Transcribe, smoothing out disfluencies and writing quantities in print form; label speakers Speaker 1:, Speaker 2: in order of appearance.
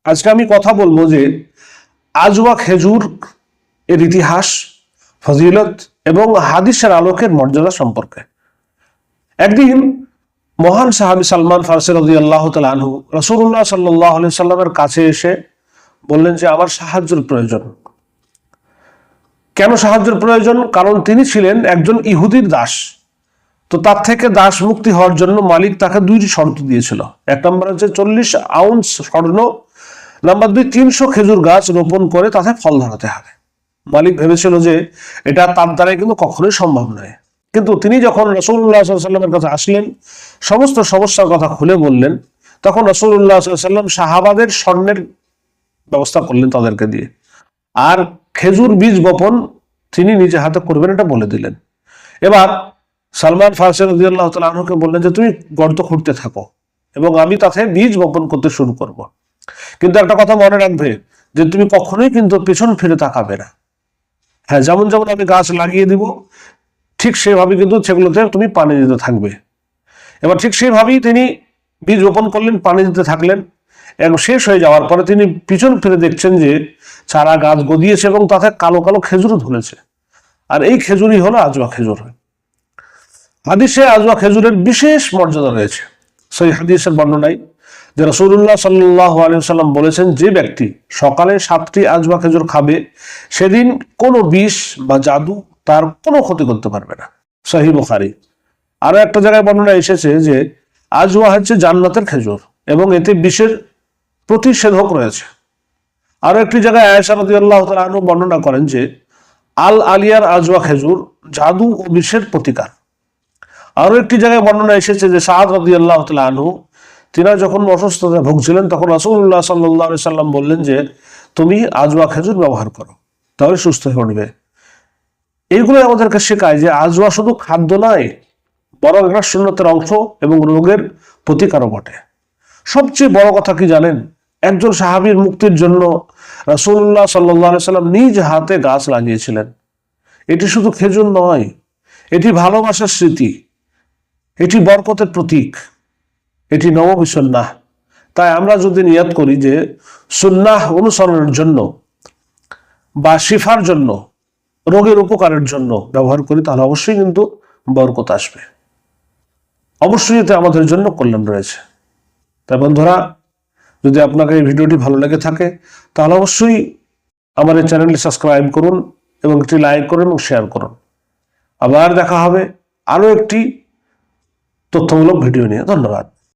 Speaker 1: আজকে আমি কথা বলবো যে আজওয়া খেজুর এর ইতিহাস, ফজিলত এবং হাদিসের আলোকের মর্যাদা সম্পর্কে। একদিন মহান সাহাবী সালমান ফারসি রাদিয়াল্লাহু তাআলা আনহু রাসূলুল্লাহ সাল্লাল্লাহু আলাইহি সাল্লামের কাছে এসে বললেন যে আমার সাহায্যের প্রয়োজন। কেন সাহায্যের প্রয়োজন? কারণ তিনি ছিলেন একজন ইহুদির দাস। তো তার থেকে দাস মুক্তি হওয়ার জন্য মালিক তাকে দুইটি শর্ত দিয়েছিল। এক নম্বর হচ্ছে 40 আউন্স স্বর্ণ, নাম্বার 2 300 খেজুর গাছ রোপণ করে তাতে ফল ধরাতে হবে। মালিক ভেবেছিল যে এটা তার দ্বারাই কিন্তু কখনোই সম্ভব নয়। কিন্তু তিনি যখন রাসূলুল্লাহ সাল্লাল্লাহু আলাইহি ওয়াসাল্লামের কাছে আসলেন, সমস্ত সমস্যার কথা খুলে বললেন, তখন রাসূলুল্লাহ সাল্লাল্লাহু আলাইহি ওয়াসাল্লাম সাহাবাদের স্বর্ণের ব্যবস্থা করলেন তাদেরকে দিয়ে, আর খেজুর বীজ বপন তিনি নিজে হাতে করবেন এটা বলে দিলেন। এবার সালমান ফারসি রাদিয়াল্লাহু তাআলা আনহুকে বললেন যে তুমি গর্ত খুঁড়তে থাকো এবং আমি তাতে বীজ বপন করতে শুরু করব। কিন্তু একটা কথা মনে রাখবে যে তুমি কখনোই কিন্তু পেছন ফিরে তাকাবে না। হ্যাঁ, যেমন যেমন আমি গাছ লাগিয়ে দিব ঠিক সেভাবে কিন্তু সেগুলোতে তুমি পানি দিতে থাকবে। এবার ঠিক সেইভাবেই তিনি বীজ রোপণ করলেন, পানি দিতে থাকলেন এবং শেষ হয়ে যাওয়ার পরে তিনি পিছন ফিরে দেখছেন যে চারা গাছ গদিয়েছে এবং তাতে কালো কালো খেজুরও ধরেছে। আর এই খেজুরই হলো আজওয়া খেজুর। হাদিসে আজওয়া খেজুরের বিশেষ মর্যাদা রয়েছে। সেই হাদিসের বর্ণনায় যে রাসূলুল্লাহ সাল্লাল্লাহু আলাইহি ওয়াসাল্লাম বলেছেন, যে ব্যক্তি সকালে 7টি আজওয়া খেজুর খাবে সেদিন কোনো বিষ বা জাদু তার কোনো ক্ষতি করতে পারবে না। সহিহ বুখারী। আরো একটা জায়গায় বর্ণনা এসেছে যে আজওয়া হচ্ছে জান্নাতের খেজুর এবং এতে বিষের প্রতিষেধক রয়েছে। আরো একটি জায়গায় আয়েশা রাদিয়াল্লাহু তাআলা আনহা বর্ণনা করেন যে আল আলিয়ার আজওয়া খেজুর জাদু ও বিষের প্রতিকার। আরো একটি জায়গায় বর্ণনা এসেছে যে সাআদ রাদিয়াল্লাহু তাআলা আনহু তিনি যখন অসুস্থতায় ভুগছিলেন তখন রাসূলুল্লাহ সাল্লাল্লাহু আলাইহি সাল্লাম বললেন যে তুমি আজওয়া খেজুর ব্যবহার করো, তাহলে সুস্থ হয়ে উঠবে। এইগুলো আমাদেরকে শেখায় যে আজওয়া শুধু খাদ্য নয়, বরং একটা সুন্নতের অংশ এবং রোগের প্রতিকারও বটে। সবচেয়ে বড় কথা কি জানেন? একজন সাহাবীর মুক্তির জন্য রাসূলুল্লাহ সাল্লাল্লাহু আলাইহি সাল্লাম নিজ হাতে গাছ লাগিয়েছিলেন। এটি শুধু খেজুর নয়, এটি ভালোবাসার স্মৃতি, এটি বরকতের প্রতীক, এটি নববী সুন্নাহ। তাই আমরা যদি নিয়ত করি যে সুন্নাহ অনুসরণের জন্য বা শিফার জন্য, রোগের উপকারের জন্য ব্যবহার করি, তাহলে অবশ্যই কিন্তু বরকত আসবে, অবশ্যই এতে আমাদের জন্য কল্যাণ রয়েছে। তাই বন্ধুরা, যদি আপনাকে এই ভিডিওটি ভালো লেগে থাকে তাহলে অবশ্যই আমার এই চ্যানেলটি সাবস্ক্রাইব করুন এবং একটি লাইক করুন এবং শেয়ার করুন। আবার দেখা হবে আরো একটি তথ্যমূলক ভিডিও নিয়ে। ধন্যবাদ।